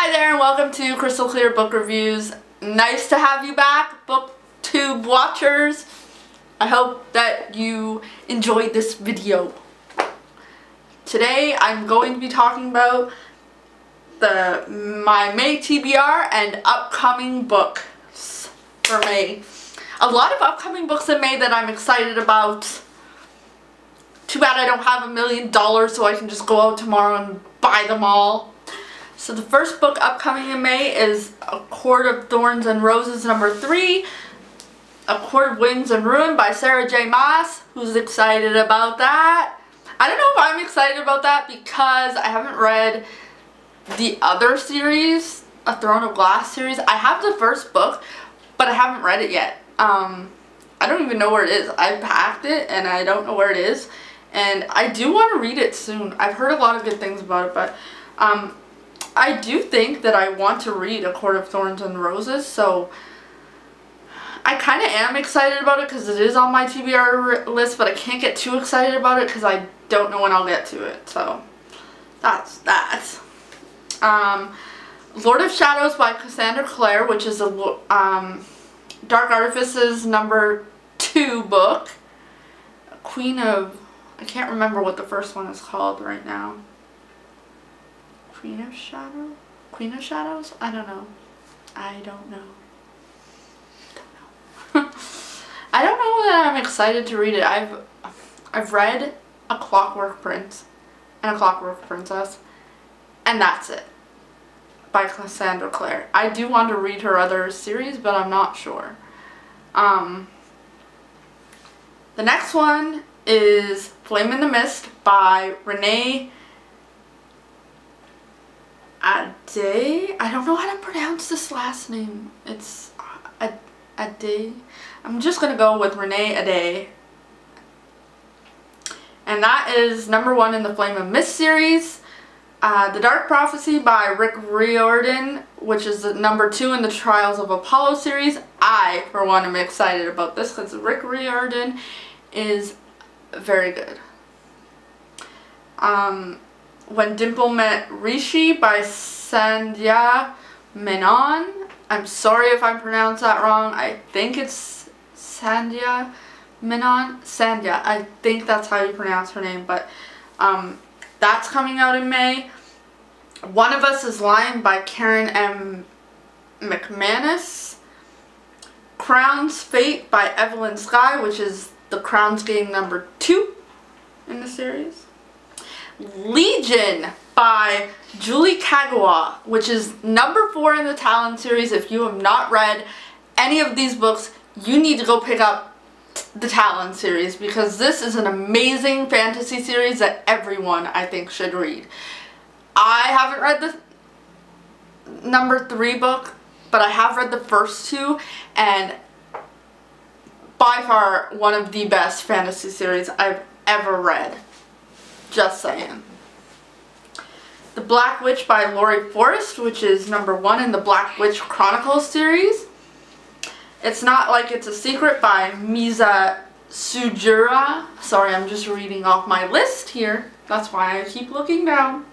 Hi there and welcome to Crystal Clear Book Reviews. Nice to have you back, BookTube watchers. I hope that you enjoyed this video. Today I'm going to be talking about my May TBR and upcoming books for May. A lot of upcoming books in May that I'm excited about. Too bad I don't have $1 million so I can just go out tomorrow and buy them all. So the first book upcoming in May is A Court of Thorns and Roses #3, A Court of Winds and Ruin by Sarah J. Maas. Who's excited about that? I don't know if I'm excited about that because I haven't read the other series, A Throne of Glass series. I have the first book, but I haven't read it yet. I don't even know where it is. I packed it and I don't know where it is. And I do want to read it soon. I've heard a lot of good things about it, but I do think that I want to read A Court of Thorns and Roses, so I kind of am excited about it because it is on my TBR list, but I can't get too excited about it because I don't know when I'll get to it, so that's that. Lord of Shadows by Cassandra Clare, which is a Dark Artifices #2 book. Queen of... I can't remember what the first one is called right now. Queen of Shadows? Queen of Shadows? I don't know. I don't know. I don't know that I'm excited to read it. I've read A Clockwork Prince and A Clockwork Princess, and that's it, by Cassandra Clare. I do want to read her other series, but I'm not sure. The next one is Flame in the Mist by Renee Ade. I don't know how to pronounce this last name. It's Ade. I'm just going to go with Renee Ade. And that is #1 in the Flame of Mist series. The Dark Prophecy by Rick Riordan, which is the #2 in the Trials of Apollo series. I, for one, am excited about this because Rick Riordan is very good. When Dimple Met Rishi by Sandhya Menon. I'm sorry if I pronounced that wrong. I think it's Sandhya Menon. Sandhya. I think that's how you pronounce her name. But that's coming out in May. One of Us is Lying by Karen M. McManus. Crown's Fate by Evelyn Skye, which is the Crown's Game #2 in the series. Legion by Julie Kagawa, which is #4 in the Talon series. If you have not read any of these books, you need to go pick up the Talon series because this is an amazing fantasy series that everyone, I think, should read. I haven't read the #3 book, but I have read the first two, and by far one of the best fantasy series I've ever read. Just saying. The Black Witch by Laurie Forrest, which is #1 in the Black Witch Chronicles series. It's Not Like It's a Secret by Misa Sujura. Sorry, I'm just reading off my list here. That's why I keep looking down.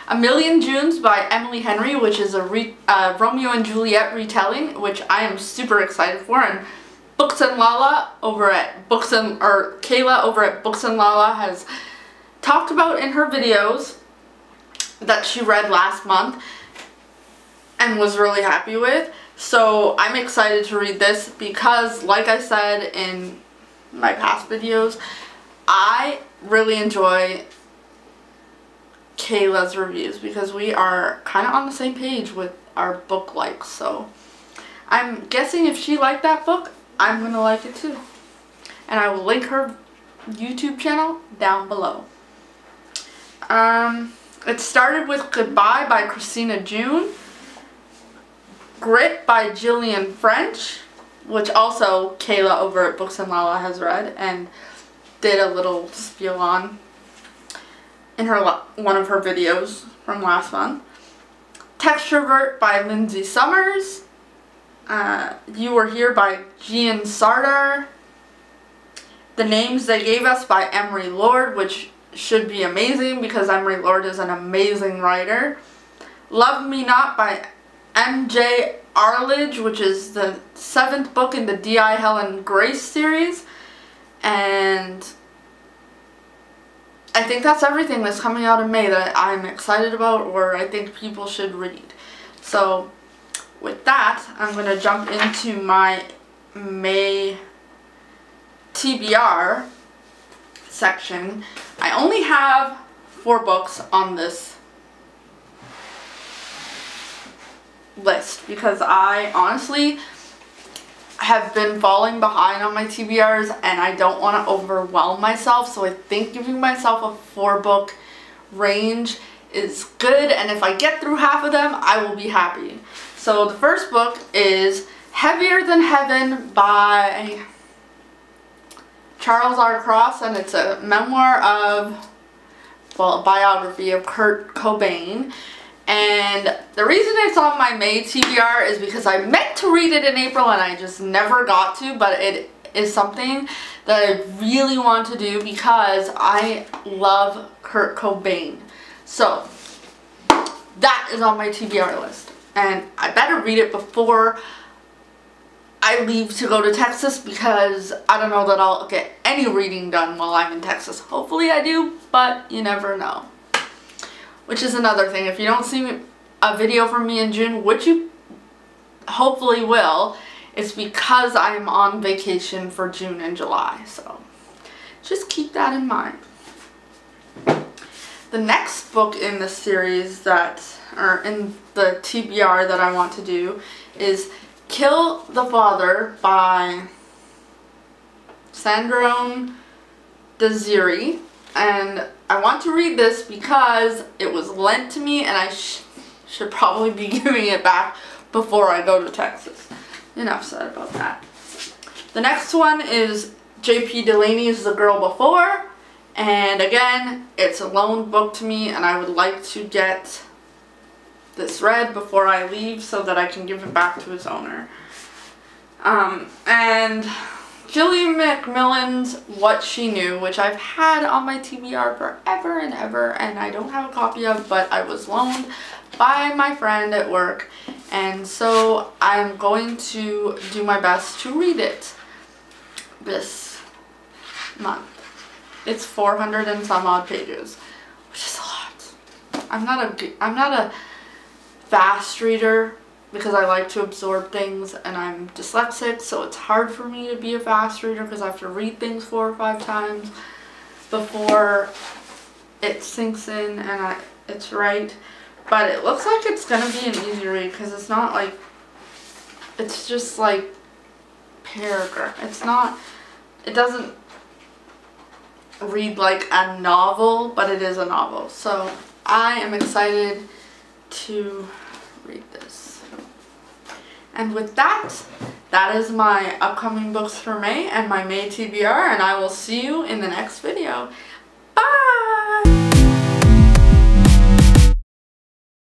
A Million Junes by Emily Henry, which is a Romeo and Juliet retelling, which I am super excited for. And Books and Lala over at Kayla over at Books and Lala has talked about in her videos that she read last month and was really happy with. So I'm excited to read this because, like I said in my past videos, I really enjoy Kayla's reviews because we are kind of on the same page with our book likes. So I'm guessing if she liked that book, I'm going to like it too. And I will link her YouTube channel down below. It Started With Goodbye by Christina June. Grit by Gillian French, which also Kayla over at Books and Lala has read and did a little spiel on in one of her videos from last month. Textrovert by Lindsay Summers. You Were Here by Gian Sardar. The Names They Gave Us by Emery Lord, which should be amazing because Emery Lord is an amazing writer. Love Me Not by M.J. Arledge, which is the 7th book in the D.I. Helen Grace series. And I think that's everything that's coming out in May that I'm excited about or I think people should read. So with that, I'm going to jump into my May TBR section. I only have 4 books on this list because I honestly have been falling behind on my TBRs and I don't want to overwhelm myself, so I think giving myself a 4-book range is good, and if I get through half of them, I will be happy. So the first book is Heavier Than Heaven by Charles R. Cross, and it's a memoir of, well, a biography of Kurt Cobain. And the reason it's on my May TBR is because I meant to read it in April and I just never got to, but it is something that I really want to do because I love Kurt Cobain. So that is on my TBR list, and I better read it before I leave to go to Texas because I don't know that I'll get any reading done while I'm in Texas. Hopefully I do, but you never know. Which is another thing, if you don't see a video from me in June, which you hopefully will, it's because I'm on vacation for June and July. So just keep that in mind. The next book in the series or in the TBR that I want to do is Kill the Father by Sandrone Desiri. And I want to read this because it was lent to me and I should probably be giving it back before I go to Texas. Enough said about that. The next one is J.P. Delaney's The Girl Before. And again, it's a loaned book to me and I would like to get this read before I leave so that I can give it back to its owner. And Gillian Macmillan's What She Knew, which I've had on my TBR forever and ever, and I don't have a copy of, but I was loaned by my friend at work, and so I'm going to do my best to read it this month. It's 400 and some odd pages, which is a lot. I'm not a fast reader because I like to absorb things, and I'm dyslexic, so it's hard for me to be a fast reader because I have to read things 4 or 5 times before it sinks in and it's right. But it looks like it's gonna be an easy read because it's not like, it's just like paragraph. It doesn't read like a novel, but it is a novel. So I am excited to read this. And with that, that is my upcoming books for May and my May TBR, and I will see you in the next video.